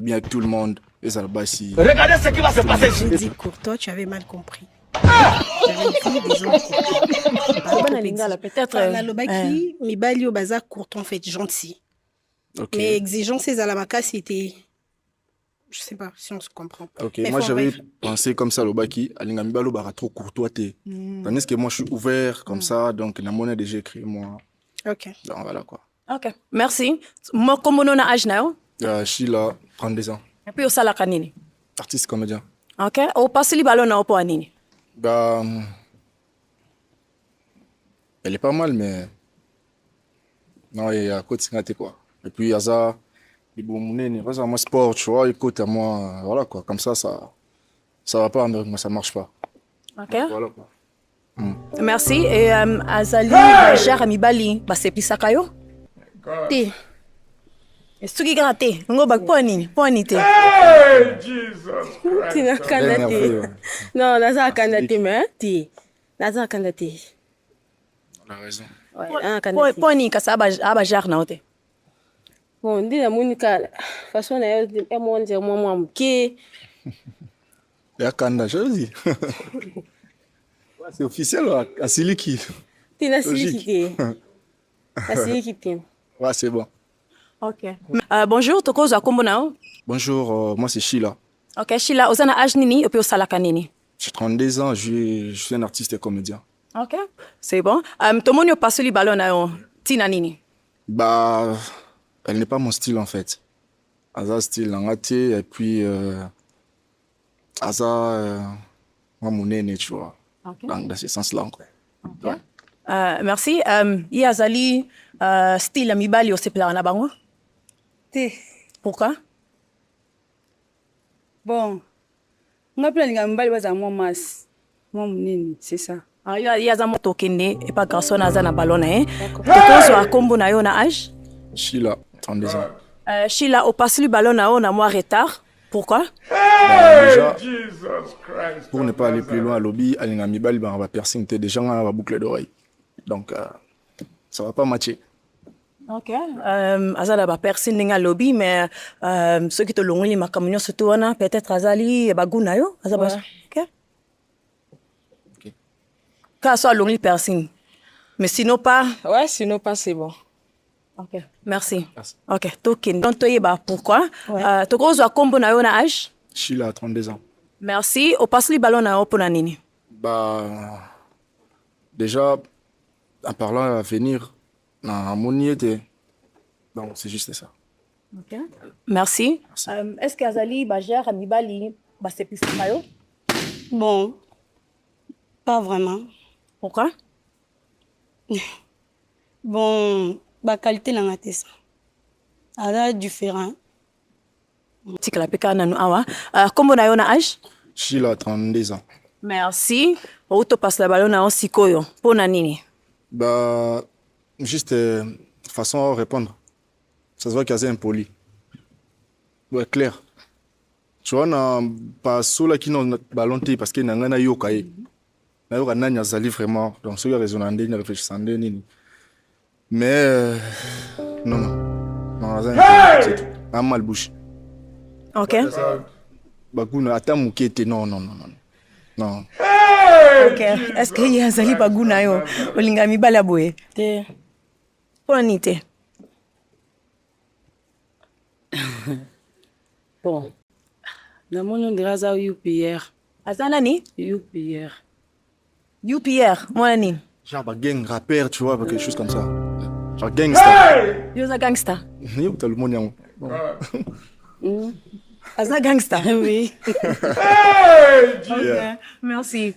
bien avec tout le monde. Et ça là-bas, si. Regardez ce qui va se passer Je dis courtois, tu avais mal compris. J'avais dit des gens courtois. Peut-être. Nalobaki, mibali au bazar courtois en fait, gentil. Ok. Mais exigence, c'est à la maca, c'était. Je sais pas si on se comprend. Ok, Mais moi faut j'avais bref. pensé comme ça, Lobaki, Alingambalo bara trop courtois. Tandis que moi je suis ouvert comme ça, donc la monnaie déjà écrit moi. Ok. Donc voilà quoi. Ok, merci. Moi, comme on a âge, Sheila, 32 ans. et puis au salaka nini. Artiste comédien. Ok, au passe li ballon na opo nini. Bah. Elle est pas mal, mais. Non, il y a côté Singate quoi. Et puis, il y a ça. Il y a moi sport, tu vois, écoute à moi. Voilà quoi. Comme ça va pas, mais ça marche pas. Ok, Voilà quoi. merci. Et Azali, Bajar, Amibali, c'est plus ça kayo. T. Estuki grate, ngo bak po nini te. Tina Elle est kanda énervée, te. Non, naza kanda te, mais T. Naza kanda te. On a raison. Ouais, kanda te. Po ni kasa Bajar na ote. Bon, ndi na monika façon na yo e mo nje mo mo amke. Il y a Kanda, je le dis. Ouais, c'est officiel, à Siliki. Tina Logique. siliki te. Asiliki te. Ouais, c'est bon. Ok. Bonjour, toko za kombo na o. Bonjour, moi c'est Sheila. Ok, Sheila, ozana âge nini et puis au salaka nini. J'ai 32 ans, je suis un artiste et comédien. Ok, c'est bon. Tomoni passe li ballon na o. Tina nini. Bah, elle n'est pas mon style en fait. Asa style en raté, et puis Asa, moi mon aîné, tu vois. Ok. Dans ce sens-là. Quoi. Ouais. Merci. I azali style Amibali au sepla na bango. Te. Pourquoi? Bon. Nga pela linga mbali baza mwa mas. Mwa munene, c'est ça. Il y a un tokende et pas garçon na na ballon hein. Toko zo kombo na yo na âge. Sheila, 32 ans. Sheila au passe le ballon na on a moins retard. Pourquoi? Bah, déjà, pour ne pas aller plus loin à lobby, Alinga Mibali, on va piercing, t'es déjà dans la boucle d'oreille. Donc, ça va pas matcher. Ok. Azala ba personne n'enga lobby mais ceux qui te l'ont li makamunyo surtout on peut-être azali baguna yo azaba. Ok. Ok. Quand soit l'ongli personne. Mais sinon pas. Ouais, sinon pas c'est bon. Ok. Merci. Merci. Ok. Token. Donc toi pourquoi? Ouais. Toko zo kombo na yo na âge. Sheila, 32 ans. Merci. Au passe le ballon na yo pour na nini. Bah, déjà, en parlant à venir, dans mon était. Donc, c'est juste ça. Ok. Merci. Merci. Est-ce que Azali Bajar Amibali c'est plus ça yo? Bon. Pas vraiment. Pourquoi? Bon, ba qualité la ngate ça. Ada différent. Tikala peka na nu awa. Kombo na yo na âge? Sheila, 32 ans. Merci. Auto passe la ballon na on sikoyo. Pour na nini? Bah, juste façon à répondre. Ça se voit qu'il y a impoli. Ouais, clair. Tu vois, na pas ceux qui n'ont ballon parce que n'a yo kaye. Na yo kana nya zali vraiment. Donc ceux qui raisonnent ne réfléchissent ni. Mais non non. Non, c'est tout. Un mal bouche. Ok. Baguna atamukete non non non non. Non. Ok. Est-ce que y a Azali baguna yo? Olinga mibali aboye. Te. Pour nite. Bon. Na mono ndiraza UPR. Azana ni? UPR. UPR. Moi ni. Genre bah, gang rappeur, tu vois, quelque chose comme ça. Genre gangster. Yo za gangster. Yo tout le monde yango. Aza gangster. Oui. Ok. Merci.